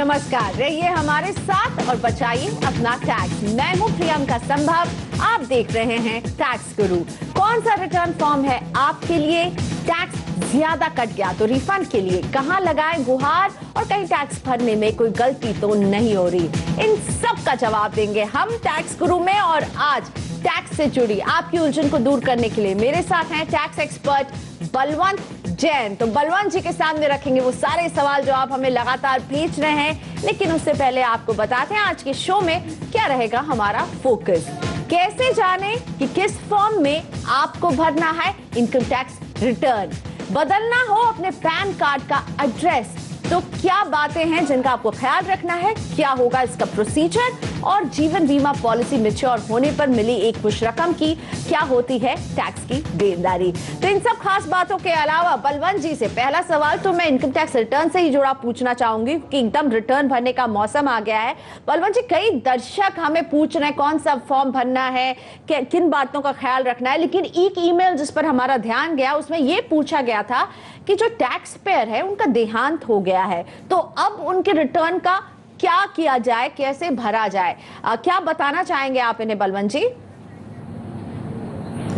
नमस्कार, रहिए हमारे साथ और बचाइए अपना टैक्स। मैं हूं प्रियंका संभव, आप देख रहे हैं टैक्स गुरु। कौन सा रिटर्न फॉर्म है आपके लिए टैक्स ज्यादा कट गया तो रिफंड के लिए कहां लगाएं गुहार, और कहीं टैक्स भरने में कोई गलती तो नहीं हो रही, इन सब का जवाब देंगे हम टैक्स गुरु में। और आज टैक्स से जुड़ी आपकी उलझन को दूर करने के लिए मेरे साथ हैं टैक्स एक्सपर्ट बलवंत जैन। तो बलवंत जी के सामने रखेंगे वो सारे सवाल जो आप हमें लगातार भेज रहे हैं, लेकिन उससे पहले आपको बताते हैं आज के शो में क्या रहेगा हमारा फोकस। कैसे जाने कि किस फॉर्म में आपको भरना है इनकम टैक्स रिटर्न। बदलना हो अपने पैन कार्ड का एड्रेस तो क्या बातें हैं जिनका आपको ख्याल रखना है, क्या होगा इसका प्रोसीजर, और जीवन बीमा पॉलिसी मैच्योर होने पर मिली एक कुछ रकम की क्या होती है टैक्स की देनदारी। तो इन सब खास बातों के अलावा बलवंत जी से पहला सवाल तो मैं इनकम टैक्स रिटर्न से ही जुड़ा पूछना चाहूंगी कि एकदम रिटर्न भरने का मौसम आ गया है। बलवंत जी, कई दर्शक हमें पूछ रहे हैं कौन सा फॉर्म भरना है, किन बातों का ख्याल रखना है, लेकिन एक ईमेल जिस पर हमारा ध्यान गया उसमें यह पूछा गया था कि जो टैक्स पेयर है उनका देहांत हो गया है, तो अब उनके रिटर्न का क्या किया जाए, कैसे भरा जाए, क्या बताना चाहेंगे आप इन्हें बलवंत जी?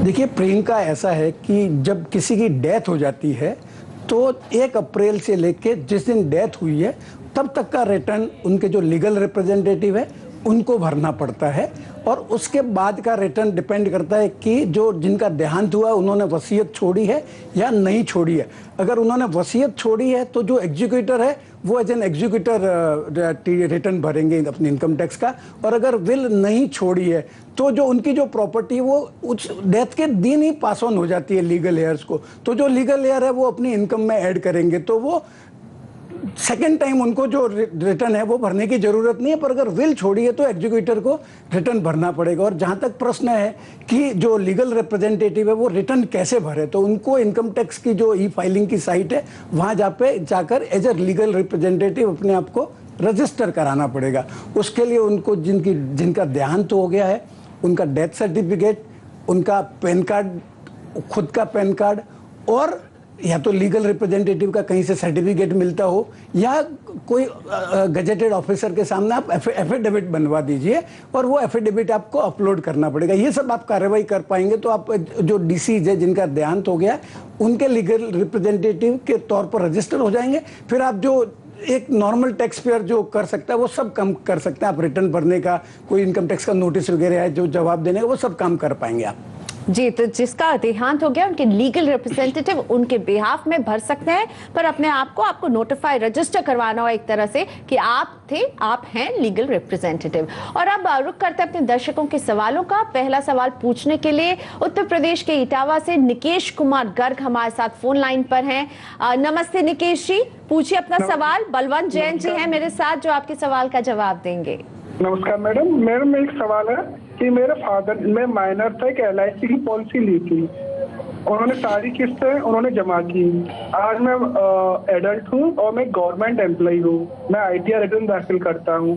देखिए प्रियंका, ऐसा है कि जब किसी की डेथ हो जाती है तो 1 अप्रैल से लेके जिस दिन डेथ हुई है तब तक का रिटर्न उनके जो लीगल रिप्रेजेंटेटिव है उनको भरना पड़ता है, और उसके बाद का रिटर्न डिपेंड करता है कि जो जिनका देहांत हुआ उन्होंने वसीयत छोड़ी है या नहीं छोड़ी है। अगर उन्होंने वसीयत छोड़ी है तो जो एग्जीक्यूटर है वो एज एन एग्जीक्यूटर रिटर्न भरेंगे अपने इनकम टैक्स का, और अगर विल नहीं छोड़ी है तो जो उनकी जो प्रॉपर्टी वो उस डेथ के दिन ही पास ऑन हो जाती है लीगल हेयर्स को, तो जो लीगल हेयर है वो अपनी इनकम में ऐड करेंगे, तो वो सेकेंड टाइम उनको जो रिटर्न है वो भरने की जरूरत नहीं है। पर अगर विल छोड़ी है तो एग्जीक्यूटर को रिटर्न भरना पड़ेगा। और जहां तक प्रश्न है कि जो लीगल रिप्रेजेंटेटिव है वो रिटर्न कैसे भरे, तो उनको इनकम टैक्स की जो ई फाइलिंग की साइट है वहां जाकर एज ए लीगल रिप्रेजेंटेटिव अपने आप को रजिस्टर कराना पड़ेगा। उसके लिए उनको जिनका देहांत हो गया है उनका डेथ सर्टिफिकेट, उनका पैन कार्ड, खुद का पैन कार्ड, और या तो लीगल रिप्रेजेंटेटिव का कहीं से सर्टिफिकेट मिलता हो या कोई गजेटेड ऑफिसर के सामने आप एफिडेविट बनवा दीजिए, और वो एफिडेविट आपको अपलोड करना पड़ेगा। ये सब आप कार्रवाई कर पाएंगे तो आप जो डिसीज है जिनका देहांत हो गया उनके लीगल रिप्रेजेंटेटिव के तौर पर रजिस्टर हो जाएंगे। फिर आप जो एक नॉर्मल टैक्स पेयर जो कर सकता है वो सब काम कर सकते हैं। आप रिटर्न भरने का, कोई इनकम टैक्स का नोटिस वगैरह है जो जवाब देने का, वो सब काम कर पाएंगे आप जी। तो जिसका देहांत हो गया उनके लीगल रिप्रेजेंटेटिव उनके बिहाफ में भर सकते हैं, पर अपने आप को आपको नोटिफाई रजिस्टर करवाना हो एक तरह से कि आप हैं लीगल रिप्रेजेंटेटिव। और अब रुक करते अपने दर्शकों के सवालों का। पहला सवाल पूछने के लिए उत्तर प्रदेश के इटावा से निकेश कुमार गर्ग हमारे साथ फोन लाइन पर हैं। नमस्ते निकेश जी, पूछिए अपना सवाल। बलवंत जैन जी हैं मेरे साथ जो आपके सवाल का जवाब देंगे। नमस्कार मैडम, मेरे में एक सवाल है कि मेरे फादर, मैं माइनर था, एक LIC की पॉलिसी ली थी, उन्होंने सारी किस्तें उन्होंने जमा की। आज मैं एडल्ट हूँ और मैं गवर्नमेंट एम्प्लॉय हूँ, मैं ITR रिटर्न दाखिल करता हूँ।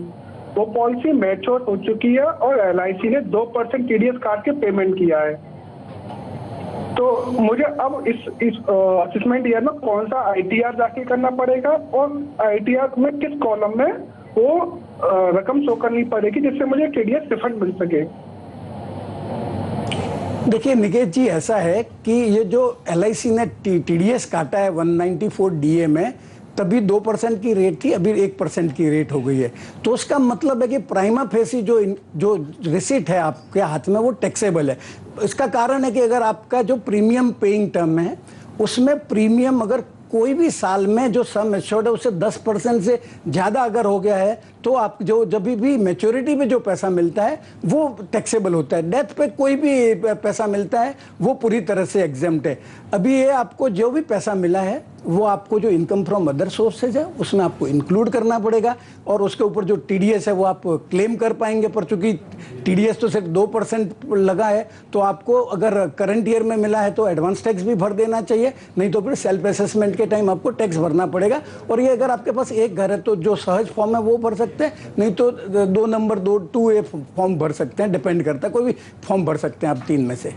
वो पॉलिसी मैच्योर हो चुकी है और LIC ने 2% TDS काट के पेमेंट किया है, तो मुझे अब इस असेसमेंट ईयर में कौन सा ITR दाखिल करना पड़ेगा और ITR में किस कॉलम में वो रकम शो करनी पड़ेगी जिससे मुझे TDS रिफंड मिल सके? देखिए निकेश जी, ऐसा है कि ये जो LIC ने TDS काटा है 194 DA में, तभी 2% की रेट थी, अभी 1% की रेट हो गई है। तो उसका मतलब है कि प्राइमा फेसी जो रिसीट है आपके हाथ में वो टैक्सेबल है। इसका कारण है कि अगर आपका जो प्रीमियम पेइंग टर्म है उसमें प्रीमियम अगर कोई भी साल में जो सम एश्योर्ड है उससे 10% से ज़्यादा अगर हो गया है तो आप जो जब भी मैच्योरिटी पे जो पैसा मिलता है वो टैक्सेबल होता है। डेथ पे कोई भी पैसा मिलता है वो पूरी तरह से एग्जेम्प्ट है। अभी ये आपको जो भी पैसा मिला है वो आपको जो इनकम फ्रॉम अदर सोर्सेज है उसमें आपको इंक्लूड करना पड़ेगा, और उसके ऊपर जो TDS है वो आप क्लेम कर पाएंगे। पर चूंकि TDS तो सिर्फ 2% लगा है तो आपको अगर करंट ईयर में मिला है तो एडवांस टैक्स भी भर देना चाहिए, नहीं तो फिर सेल्फ असेसमेंट के टाइम आपको टैक्स भरना पड़ेगा। और ये अगर आपके पास एक घर है तो जो सहज फॉर्म है वो भर सकते हैं, नहीं तो 2A फॉर्म भर सकते हैं, डिपेंड करता है, कोई भी फॉर्म भर सकते हैं आप 3 में से।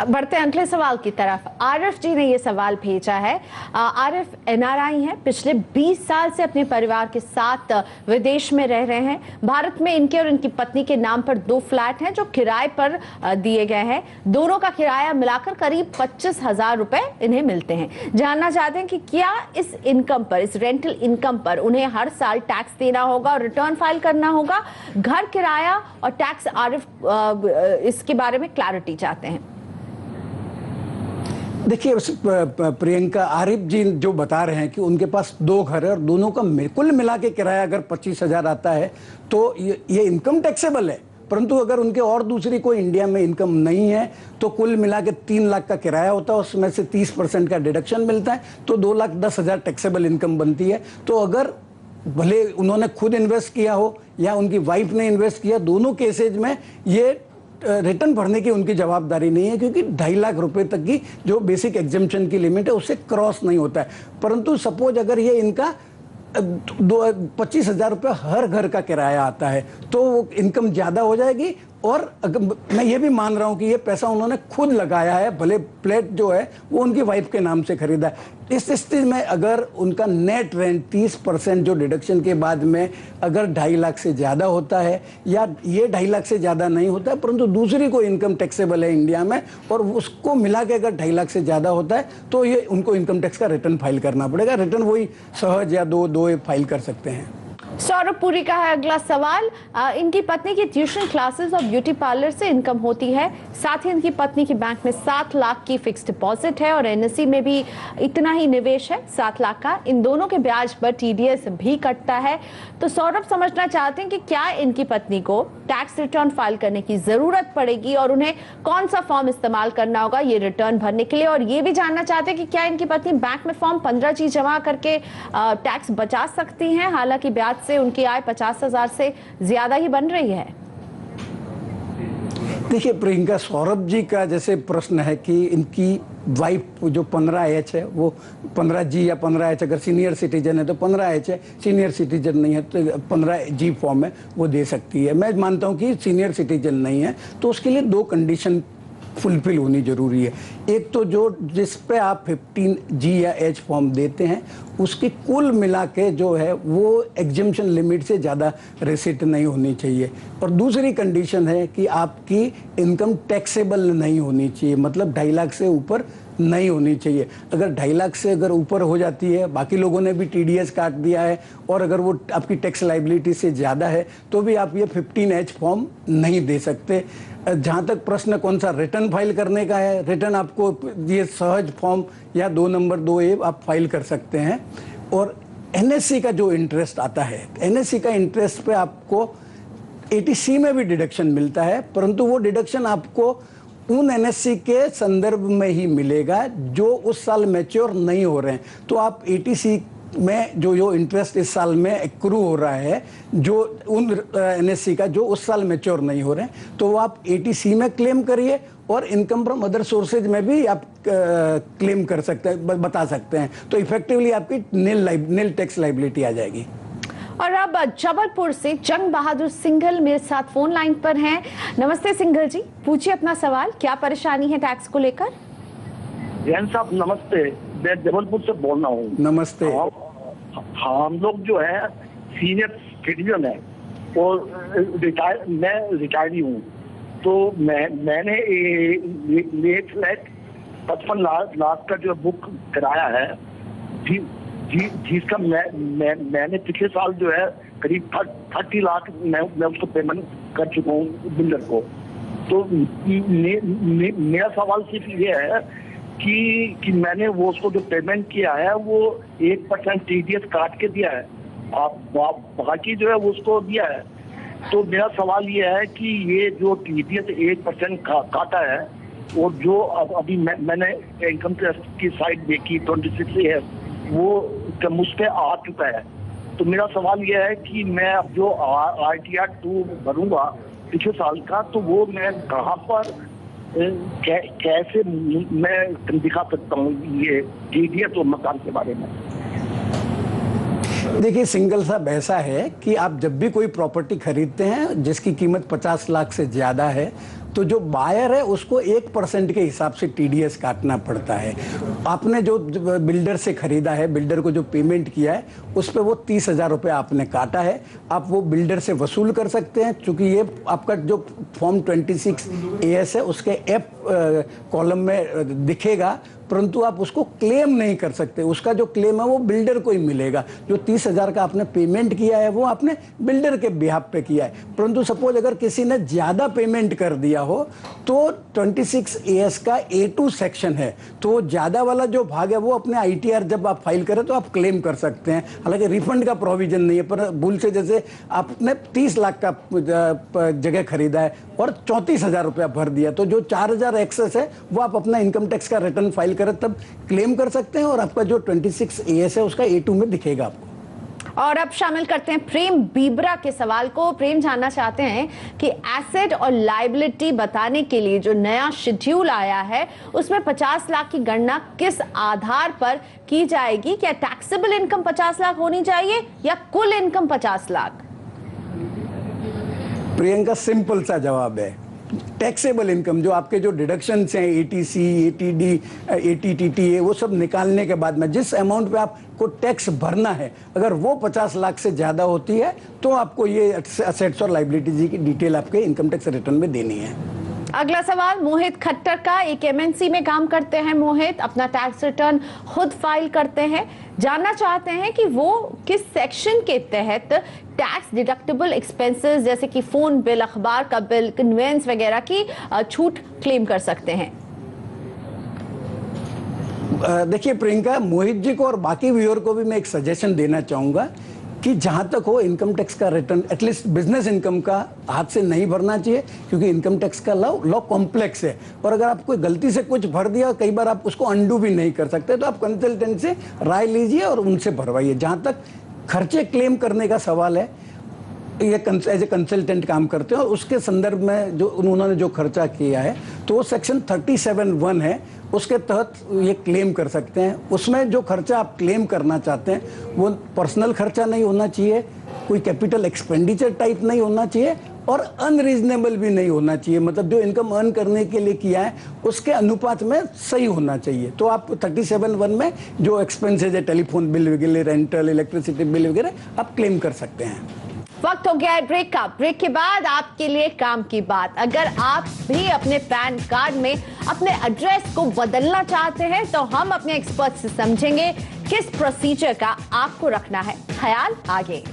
बढ़ते हैं अगले सवाल की तरफ। आरिफ जी ने ये सवाल भेजा है। आरिफ एनआरआई हैं, पिछले 20 साल से अपने परिवार के साथ विदेश में रह रहे हैं। भारत में इनके और इनकी पत्नी के नाम पर 2 फ्लैट हैं जो किराए पर दिए गए हैं। दोनों का किराया मिलाकर करीब 25,000 रुपए इन्हें मिलते हैं। जानना चाहते हैं कि क्या इस इनकम पर, इस रेंटल इनकम पर उन्हें हर साल टैक्स देना होगा और रिटर्न फाइल करना होगा? घर किराया और टैक्स, आरिफ इसके बारे में क्लैरिटी चाहते हैं। देखिए, प्रियंका, आरिफ जी जो बता रहे हैं कि उनके पास 2 घर है और दोनों का कुल मिला के किराया अगर 25,000 आता है तो ये इनकम टैक्सेबल है। परंतु अगर उनके और दूसरी कोई इंडिया में इनकम नहीं है तो कुल मिला के 3 लाख का किराया होता है, उसमें से 30% का डिडक्शन मिलता है, तो 2,10,000 टैक्सेबल इनकम बनती है। तो अगर भले उन्होंने खुद इन्वेस्ट किया हो या उनकी वाइफ ने इन्वेस्ट किया, दोनों केसेज में ये रिटर्न भरने की उनकी जवाबदारी नहीं है, क्योंकि 2.5 लाख रुपए तक की जो बेसिक एग्जेम्पशन की लिमिट है उससे क्रॉस नहीं होता है। परंतु सपोज अगर ये इनका 25,000 रुपये हर घर का किराया आता है तो वो इनकम ज़्यादा हो जाएगी। और मैं ये भी मान रहा हूँ कि ये पैसा उन्होंने खुद लगाया है, भले फ्लैट जो है वो उनकी वाइफ के नाम से खरीदा है। इस स्थिति में अगर उनका नेट रेंट 30% जो डिडक्शन के बाद में अगर 2.5 लाख से ज़्यादा होता है, या ये 2.5 लाख से ज़्यादा नहीं होता है परंतु दूसरी कोई इनकम टैक्सेबल है इंडिया में और उसको मिला के अगर 2.5 लाख से ज़्यादा होता है तो ये उनको इनकम टैक्स का रिटर्न फाइल करना पड़ेगा। रिटर्न वही सहज या दो फाइल कर सकते हैं। सौरभ पुरी का है अगला सवाल। इनकी पत्नी की ट्यूशन क्लासेस और ब्यूटी पार्लर से इनकम होती है, साथ ही इनकी पत्नी की बैंक में 7 लाख की फिक्स डिपॉजिट है और एनएससी में भी इतना ही निवेश है 7 लाख का। इन दोनों के ब्याज पर टीडीएस भी कटता है। तो सौरभ समझना चाहते हैं कि क्या इनकी पत्नी को टैक्स रिटर्न फाइल करने की जरूरत पड़ेगी और उन्हें कौन सा फॉर्म इस्तेमाल करना होगा ये रिटर्न भरने के लिए, और ये भी जानना चाहते हैं कि क्या इनकी पत्नी बैंक में फॉर्म 15G जमा करके टैक्स बचा सकती हैं, हालांकि ब्याज से उनकी आय 50,000 से ज्यादा ही बन रही है। देखिए प्रियंका, सौरभ जी का जैसे प्रश्न है कि इनकी वाइफ जो 15H है वो 15G या 15H, अगर सीनियर सिटीजन है तो 15H है, सीनियर सिटीजन नहीं है तो 15G फॉर्म है वो दे सकती है। मैं मानता हूँ कि सीनियर सिटीजन नहीं है तो उसके लिए 2 कंडीशन फुलफिल होनी जरूरी है। एक तो जो जिस पे आप 15G या H फॉर्म देते हैं उसकी कुल मिला के जो है वो एग्जेम्पशन लिमिट से ज़्यादा रेसिट नहीं होनी चाहिए। और दूसरी कंडीशन है कि आपकी इनकम टैक्सेबल नहीं होनी चाहिए, मतलब 2.5 लाख से ऊपर नहीं होनी चाहिए। अगर 2.5 लाख से अगर ऊपर हो जाती है, बाकी लोगों ने भी टीडीएस काट दिया है और अगर वो आपकी टैक्स लाइबिलिटी से ज़्यादा है तो भी आप ये 15H फॉर्म नहीं दे सकते। जहाँ तक प्रश्न कौन सा रिटर्न फाइल करने का है, रिटर्न आपको ये सहज फॉर्म या 2 नंबर 2A आप फाइल कर सकते हैं। और एनएससी का जो इंटरेस्ट आता है, एनएससी का इंटरेस्ट पे आपको 80C में भी डिडक्शन मिलता है, परंतु वो डिडक्शन आपको उन एनएससी के संदर्भ में ही मिलेगा जो उस साल मैच्योर नहीं हो रहे हैं। तो आप 80C में जो इंटरेस्ट इस साल में एक्रू हो रहा है, जो उन एनएससी का जो उस साल मैच्योर नहीं हो रहे हैं, तो वो आप 80C में क्लेम करिए और इनकम फ्रॉम अदर सोर्सेज में भी आप क्लेम कर सकते हैं, बता सकते हैं। तो इफेक्टिवली आपकी नील टैक्स लाइबिलिटी आ जाएगी। और अब जबलपुर से जंग बहादुर सिंघल मेरे साथ फोन लाइन पर हैं। नमस्ते सिंघल जी, पूछिए अपना सवाल, क्या परेशानी है टैक्स को लेकर? जैन साहब नमस्ते, मैं जबलपुर से बोल रहा हूँ। नमस्ते। हम लोग जो है सीनियर सिटीजन है और मैं रिटायर्ड हूँ। तो मैंने ये फ्लैट 55 लाख का जो बुक कराया है जिसका मैंने पिछले साल जो है करीब 30 लाख मैं उसको पेमेंट कर चुका हूँ बिल्डर को। तो मेरा सवाल सिर्फ ये है कि मैंने वो उसको जो पेमेंट किया है वो 1% टीडीएस काट के दिया है, आप बाकी जो है वो उसको दिया है। तो मेरा सवाल ये है कि ये जो टीडीएस 1% काटा है और जो अभी मैंने इनकम टैक्स की साइड देखी 26 है वो मुझ पे आ चुका है। तो मेरा सवाल यह है कि मैं अब जो RTR 2 भरूंगा पिछले साल का, तो वो मैं कहाँ पर कैसे मैं दिखा सकता हूँ ये टीडीएस और मकान के बारे में? देखिए सिंगल साहब ऐसा है कि आप जब भी कोई प्रॉपर्टी खरीदते हैं जिसकी कीमत 50 लाख से ज़्यादा है, तो जो बायर है उसको 1% के हिसाब से टीडीएस काटना पड़ता है। आपने जो बिल्डर से खरीदा है, बिल्डर को जो पेमेंट किया है, उस पर वो 30,000 रुपये आपने काटा है, आप वो बिल्डर से वसूल कर सकते हैं। चूँकि ये आपका जो फॉर्म 26AS है उसके एफ कॉलम में दिखेगा, परंतु आप उसको क्लेम नहीं कर सकते। उसका जो क्लेम है वो बिल्डर को ही मिलेगा। जो 30,000 का आपने पेमेंट किया है वो आपने बिल्डर के बिहाफ पे किया है। परंतु सपोज अगर किसी ने ज़्यादा पेमेंट कर दिया हो तो 26AS का A2 सेक्शन है, तो ज़्यादा वाला जो भाग है वो अपने ITR जब आप फाइल करें तो आप क्लेम कर सकते हैं। हालांकि रिफंड का प्रोविजन नहीं है, पर भूल से जैसे आपने 30 लाख का जगह खरीदा है और 34,000 रुपया भर दिया, तो जो 4,000 एक्सेस है वो आप अपना इनकम टैक्स का रिटर्न फाइल करें तब क्लेम कर सकते हैं और आपका जो 26AS है उसका A2 में दिखेगा आपको। और अब शामिल करते हैं प्रेम बीबरा के सवाल को। प्रेम जानना चाहते हैं कि एसेट और लायबिलिटी बताने के लिए जो नया शेड्यूल आया है उसमें 50 लाख की गणना किस आधार पर की जाएगी? क्या टैक्सेबल इनकम 50 लाख होनी चाहिए या कुल इनकम 50 लाख? प्रियंका, सिंपल सा जवाब है, टैक्सेबल इनकम जो आपके जो डिडक्शंस हैं ATC, ATD, ATTTA, वो सब निकालने के बाद में जिस अमाउंट पे आपको टैक्स भरना है, अगर वो 50 लाख से ज़्यादा होती है तो आपको ये असेट्स और लायबिलिटीज की डिटेल आपके इनकम टैक्स रिटर्न में देनी है। अगला सवाल मोहित खट्टर का। एक MNC में काम करते हैं मोहित, अपना टैक्स रिटर्न खुद फाइल करते हैं। जानना चाहते हैं कि वो किस सेक्शन के तहत टैक्स डिडक्टेबल एक्सपेंसेस जैसे कि फोन बिल, अखबार का बिल, कन्वेंस वगैरह की छूट क्लेम कर सकते हैं। देखिए प्रियंका, मोहित जी को और बाकी व्यूअर को भी मैं एक सजेशन देना चाहूँगा कि जहाँ तक हो इनकम टैक्स का रिटर्न एटलीस्ट बिजनेस इनकम का हाथ से नहीं भरना चाहिए, क्योंकि इनकम टैक्स का लॉ कॉम्प्लेक्स है और अगर आप कोई गलती से कुछ भर दिया कई बार आप उसको अंडू भी नहीं कर सकते, तो आप कंसल्टेंट से राय लीजिए और उनसे भरवाइए। जहाँ तक खर्चे क्लेम करने का सवाल है, ये एज ए कंसल्टेंट काम करते हैं और उसके संदर्भ में जो उन्होंने जो खर्चा किया है तो वो सेक्शन 37(1) है, उसके तहत ये क्लेम कर सकते हैं। उसमें जो खर्चा आप क्लेम करना चाहते हैं वो पर्सनल खर्चा नहीं होना चाहिए, कोई कैपिटल एक्सपेंडिचर टाइप नहीं होना चाहिए और अनरीजनेबल भी नहीं होना चाहिए। मतलब जो इनकम अर्न करने के लिए किया है उसके अनुपात में सही होना चाहिए। तो आप 37(1) में जो एक्सपेंसेज है, टेलीफोन बिल वगैरह, रेंटल, इलेक्ट्रिसिटी बिल वगैरह, आप क्लेम कर सकते हैं। वक्त हो गया है ब्रेक का। ब्रेक के बाद आपके लिए काम की बात। अगर आप भी अपने पैन कार्ड में अपने एड्रेस को बदलना चाहते हैं तो हम अपने एक्सपर्ट से समझेंगे किस प्रोसीजर का आपको रखना है ख्याल। आगे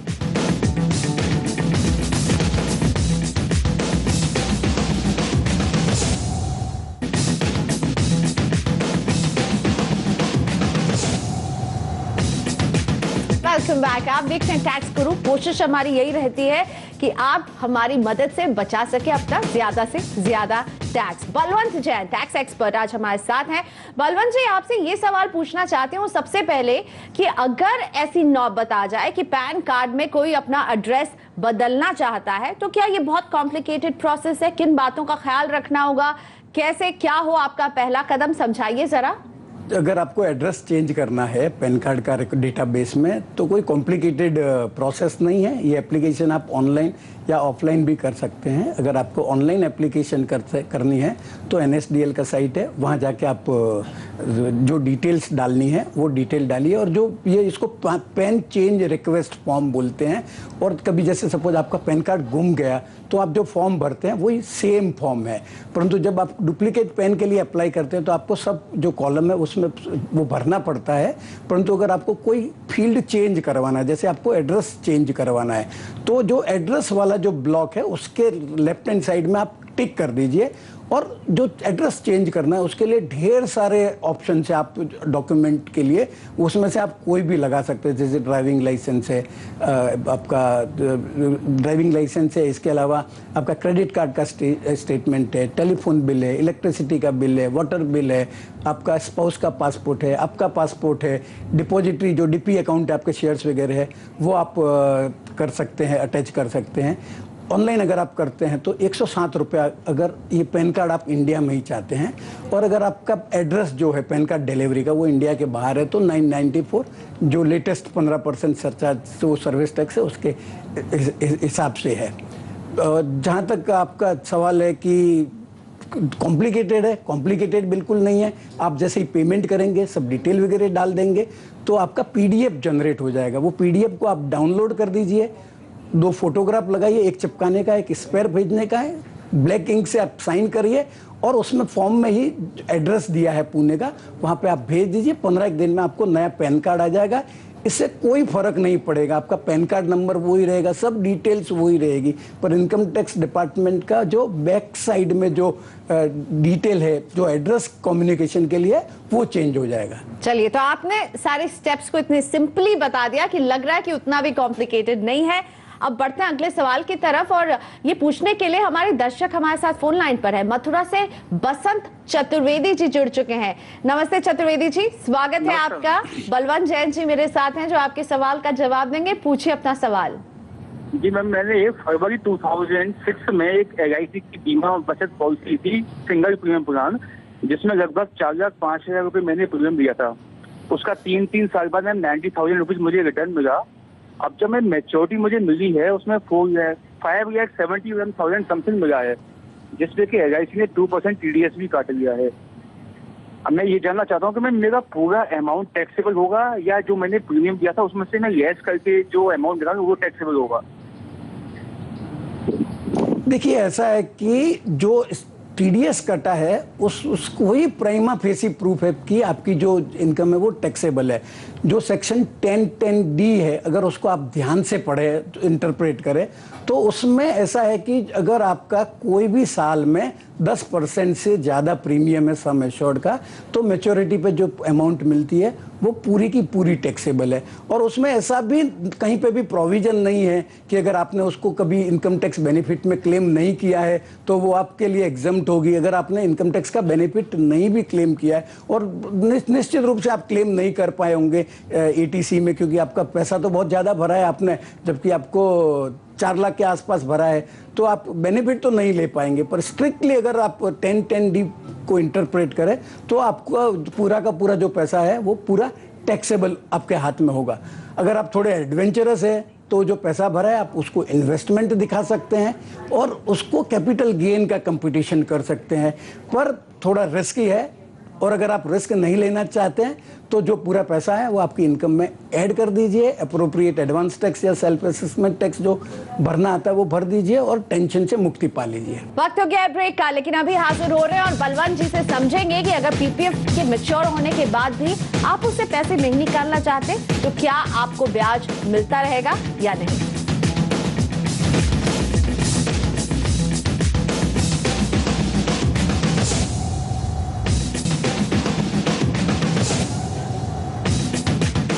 वेलकम बैक। आप देख रहे हैं टैक्स गुरु। कोशिश हमारी यही रहती है कि आप हमारी मदद से बचा सके अपना ज्यादा से ज्यादा tax. Balwant Jain tax expert आज हमारे साथ हैं। बलवंत जी, आपसे ये सवाल पूछना चाहती हूँ सबसे पहले कि अगर ऐसी नौबत आ जाए कि पैन कार्ड में कोई अपना एड्रेस बदलना चाहता है तो क्या ये बहुत कॉम्प्लिकेटेड प्रोसेस है? किन बातों का ख्याल रखना होगा? कैसे क्या हो आपका पहला कदम, समझाइए जरा। अगर आपको एड्रेस चेंज करना है पैन कार्ड का डेटाबेस में तो कोई कॉम्प्लिकेटेड प्रोसेस नहीं है। ये एप्लीकेशन आप ऑनलाइन या ऑफलाइन भी कर सकते हैं। अगर आपको ऑनलाइन एप्लीकेशन करनी है तो NSDL का साइट है, वहाँ जाके आप जो डिटेल्स डालनी है वो डिटेल डालिए और जो ये इसको पैन चेंज रिक्वेस्ट फॉर्म बोलते हैं। और कभी जैसे सपोज आपका पैन कार्ड गुम गया तो आप जो फॉर्म भरते हैं वही सेम फॉर्म है, परंतु जब आप डुप्लीकेट पैन के लिए अप्लाई करते हैं तो आपको सब जो कॉलम है उसमें वो भरना पड़ता है। परंतु अगर आपको कोई फील्ड चेंज करवाना है, जैसे आपको एड्रेस चेंज करवाना है, तो जो एड्रेस वाला जो ब्लॉक है उसके लेफ्ट हैंड साइड में आप टिक कर दीजिए और जो एड्रेस चेंज करना है उसके लिए ढेर सारे ऑप्शन है आप डॉक्यूमेंट के लिए, उसमें से आप कोई भी लगा सकते हैं। जैसे ड्राइविंग लाइसेंस है, आपका ड्राइविंग लाइसेंस है, इसके अलावा आपका क्रेडिट कार्ड का स्टेटमेंट है, टेलीफोन बिल है, इलेक्ट्रिसिटी का बिल है, वाटर बिल है, आपका स्पाउस का पासपोर्ट है, आपका पासपोर्ट है, डिपॉजिटरी जो DP अकाउंट है, आपके शेयर्स वगैरह है वो आप कर सकते हैं, अटैच कर सकते हैं। ऑनलाइन अगर आप करते हैं तो 107 रुपया, अगर ये पैन कार्ड आप इंडिया में ही चाहते हैं, और अगर आपका एड्रेस जो है पैन कार्ड डिलीवरी का वो इंडिया के बाहर है तो 994, जो लेटेस्ट 15% सरचार्ज वो सर्विस टैक्स है उसके हिसाब से है। जहाँ तक आपका सवाल है कि कॉम्प्लिकेटेड है, कॉम्प्लिकेटेड बिल्कुल नहीं है। आप जैसे ही पेमेंट करेंगे, सब डिटेल वगैरह डाल देंगे तो आपका PDF जनरेट हो जाएगा। वो PDF को आप डाउनलोड कर दीजिए, 2 फोटोग्राफ लगाइए, एक चिपकाने का, एक स्पेयर भेजने का है, ब्लैक इंक से आप साइन करिए और उसमें फॉर्म में ही एड्रेस दिया है पुणे का, वहाँ पे आप भेज दीजिए। 15 दिन में आपको नया पैन कार्ड आ जाएगा। इससे कोई फर्क नहीं पड़ेगा, आपका पैन कार्ड नंबर वही रहेगा, सब डिटेल्स वही रहेगी, पर इनकम टैक्स डिपार्टमेंट का जो बैक साइड में जो डिटेल है, जो एड्रेस कम्युनिकेशन के लिए, वो चेंज हो जाएगा। चलिए, तो आपने सारे स्टेप्स को इतने सिंपली बता दिया कि लग रहा है कि उतना भी कॉम्प्लिकेटेड नहीं है। अब बढ़ते हैं अगले सवाल की तरफ, और ये पूछने के लिए हमारे दर्शक हमारे साथ फोन लाइन पर है। मथुरा से बसंत चतुर्वेदी जी जुड़ चुके हैं। नमस्ते चतुर्वेदी जी, स्वागत है आपका। बलवंत जैन जी मेरे साथ हैं जो आपके सवाल का जवाब देंगे। पूछिए अपना सवाल। जी मैम, मैंने फरवरी 2006 में एक LIC की बीमा बचत पॉलिसी थी, सिंगल प्रीमियम प्लान, जिसमें लगभग 4,05,000 रुपए मैंने प्रीमियम दिया था। उसका 3 साल बाद मैम 90,000 रुपीज मुझे रिटर्न मिला। अब जब मैं मेच्योरिटी मुझे मिली है उसमें 5,71,000 समथिंग मिला है, जिसपे कि LIC ने 2% TDS भी काट लिया है। अब मैं ये जानना चाहता हूँ कि मैं मेरा पूरा अमाउंट टैक्सेबल होगा या जो मैंने प्रीमियम दिया था उसमें से मैं लेस करके जो अमाउंट दिया वो टैक्सेबल होगा? देखिए, ऐसा है कि जो TDS कटा है उसको वही प्राइमा फेसी प्रूफ है कि आपकी जो इनकम है वो टैक्सेबल है। जो सेक्शन 10(10)D है, अगर उसको आप ध्यान से पढ़े, इंटरप्रेट करें, तो उसमें ऐसा है कि अगर आपका कोई भी साल में 10% से ज़्यादा प्रीमियम है सम एश्योर्ड का, तो मैच्योरिटी पे जो अमाउंट मिलती है वो पूरी की पूरी टैक्सेबल है। और उसमें ऐसा भी कहीं पे भी प्रोविजन नहीं है कि अगर आपने उसको कभी इनकम टैक्स बेनिफिट में क्लेम नहीं किया है तो वो आपके लिए एग्जम्प्ट होगी। अगर आपने इनकम टैक्स का बेनिफिट नहीं भी क्लेम किया है और निश्चित रूप से आप क्लेम नहीं कर पाए होंगे ATC में, क्योंकि आपका पैसा तो बहुत ज़्यादा भरा है आपने, जबकि आपको 4 लाख के आसपास भरा है, तो आप बेनिफिट तो नहीं ले पाएंगे। पर स्ट्रिक्टली अगर आप 10(10)D को इंटरप्रेट करें तो आपका पूरा का पूरा जो पैसा है वो पूरा टैक्सेबल आपके हाथ में होगा। अगर आप थोड़े एडवेंचरस है तो जो पैसा भरा है आप उसको इन्वेस्टमेंट दिखा सकते हैं और उसको कैपिटल गेन का कंपटीशन कर सकते हैं, पर थोड़ा रिस्की है। और अगर आप रिस्क नहीं लेना चाहते हैं तो जो पूरा पैसा है वो आपकी इनकम में ऐड कर दीजिए, अप्रोप्रिएट एडवांस टैक्स या सेल्फ असेसमेंट टैक्स जो भरना आता है वो भर दीजिए और टेंशन से मुक्ति पा लीजिए। वक्त हो गया ब्रेक का, लेकिन अभी हाजिर हो रहे हैं और बलवंत जी से समझेंगे कि अगर PPF के मैच्योर होने के बाद भी आप उससे पैसे नहीं निकालना चाहते तो क्या आपको ब्याज मिलता रहेगा या नहीं।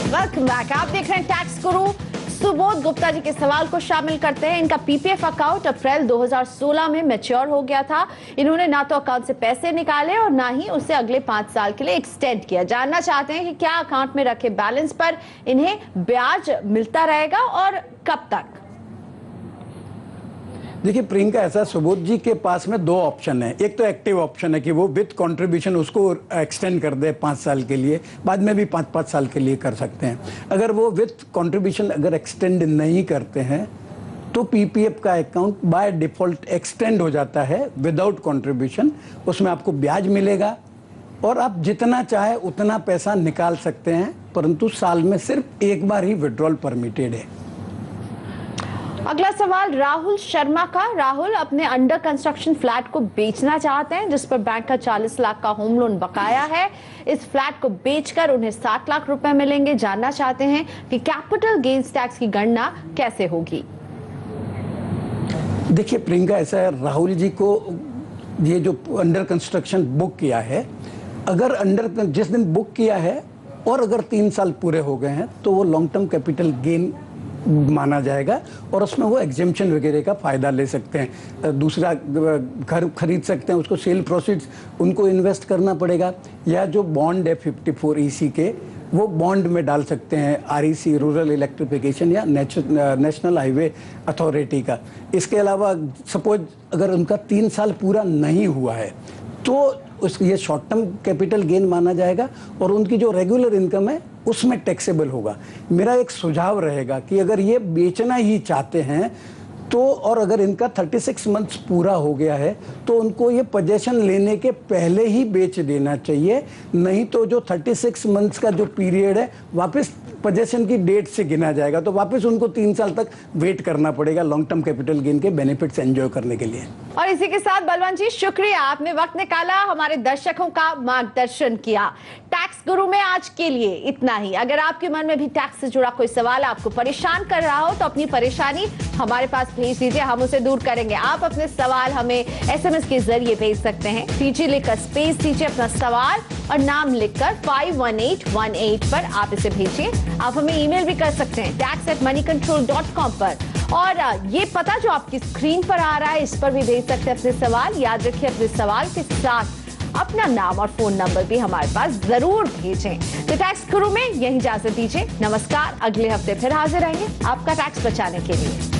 Welcome back. आप देख रहे हैं टैक्स गुरु। सुबोध गुप्ता जी के सवाल को शामिल करते हैं। इनका PPF अकाउंट अप्रैल 2016 में मैच्योर हो गया था। इन्होंने ना तो अकाउंट से पैसे निकाले और ना ही उसे अगले 5 साल के लिए एक्सटेंड किया। जानना चाहते हैं कि क्या अकाउंट में रखे बैलेंस पर इन्हें ब्याज मिलता रहेगा और कब तक। देखिए प्रियंका, ऐसा सुबोध जी के पास में 2 ऑप्शन है। एक तो एक्टिव ऑप्शन है कि वो विथ कंट्रीब्यूशन उसको एक्सटेंड कर दे 5 साल के लिए, बाद में भी 5-5 साल के लिए कर सकते हैं। अगर वो विथ कंट्रीब्यूशन अगर एक्सटेंड नहीं करते हैं तो PPF का अकाउंट बाय डिफॉल्ट एक्सटेंड हो जाता है विदाउट कंट्रीब्यूशन। उसमें आपको ब्याज मिलेगा और आप जितना चाहे उतना पैसा निकाल सकते हैं, परंतु साल में सिर्फ एक बार ही विड्रॉल परमिटेड है। अगला सवाल राहुल शर्मा का। राहुल अपने अंडर कंस्ट्रक्शन फ्लैट को बेचना चाहते हैं जिस पर बैंक का 40 लाख का होम लोन बकाया है। इस फ्लैट को बेचकर उन्हें 60 लाख रुपए मिलेंगे। जानना चाहते हैं कि कैपिटल गेन्स टैक्स की गणना कैसे होगी। देखिए प्रियंका, ऐसा है, राहुल जी को ये जो अंडर कंस्ट्रक्शन बुक किया है, अगर जिस दिन बुक किया है और अगर 3 साल पूरे हो गए हैं तो वो लॉन्ग टर्म कैपिटल गेन माना जाएगा और उसमें वो एग्जेम्पशन वगैरह का फ़ायदा ले सकते हैं। दूसरा घर खरीद सकते हैं, उसको सेल प्रोसीड्स उनको इन्वेस्ट करना पड़ेगा, या जो बॉन्ड है 54 EC के वो बॉन्ड में डाल सकते हैं, REC रूरल इलेक्ट्रिफिकेशन या नेशनल हाईवे अथॉरिटी का। इसके अलावा सपोज अगर उनका 3 साल पूरा नहीं हुआ है तो ये शॉर्ट टर्म कैपिटल गेन माना जाएगा और उनकी जो रेगुलर इनकम है उसमें टैक्सेबल होगा। मेरा एक सुझाव रहेगा कि अगर ये बेचना ही चाहते हैं तो, और अगर इनका 36 मंथ्स पूरा हो गया है तो उनको ये पोजेशन लेने के पहले ही बेच देना चाहिए, नहीं तो जो 36 मंथ्स का जो पीरियड है वापस पोजेशन की डेट से गिना जाएगा, तो वापस उनको 3 साल तक वेट करना पड़ेगा लॉन्ग टर्म कैपिटल गेन के बेनिफिट्स एंजॉय करने के लिए। और इसी के साथ बलवंत जी शुक्रिया, आपने वक्त निकाला, हमारे दर्शकों का मार्गदर्शन किया। टैक्स गुरु में आज के लिए इतना ही। अगर आपके मन में भी टैक्स से जुड़ा कोई सवाल आपको परेशान कर रहा हो तो अपनी परेशानी हमारे पास भेज दीजिए, हम उसे दूर करेंगे। आप अपने सवाल हमें SMS के जरिए भेज सकते हैं। PG लिखकर स्पेस दीजिए अपना सवाल और नाम लिखकर 51818 पर आप इसे भेजिए। आप हमें ईमेल भी कर सकते हैं tax@moneycontrol.com पर। और ये पता जो आपकी स्क्रीन पर आ रहा है इस पर भी भेज सकते हैं अपने सवाल। याद रखिए अपने सवाल के साथ अपना नाम और फोन नंबर भी हमारे पास जरूर भेजें। तो टैक्स गुरु में यही इजाजत दीजिए। नमस्कार, अगले हफ्ते फिर हाजिर रहेंगे आपका टैक्स बचाने के लिए।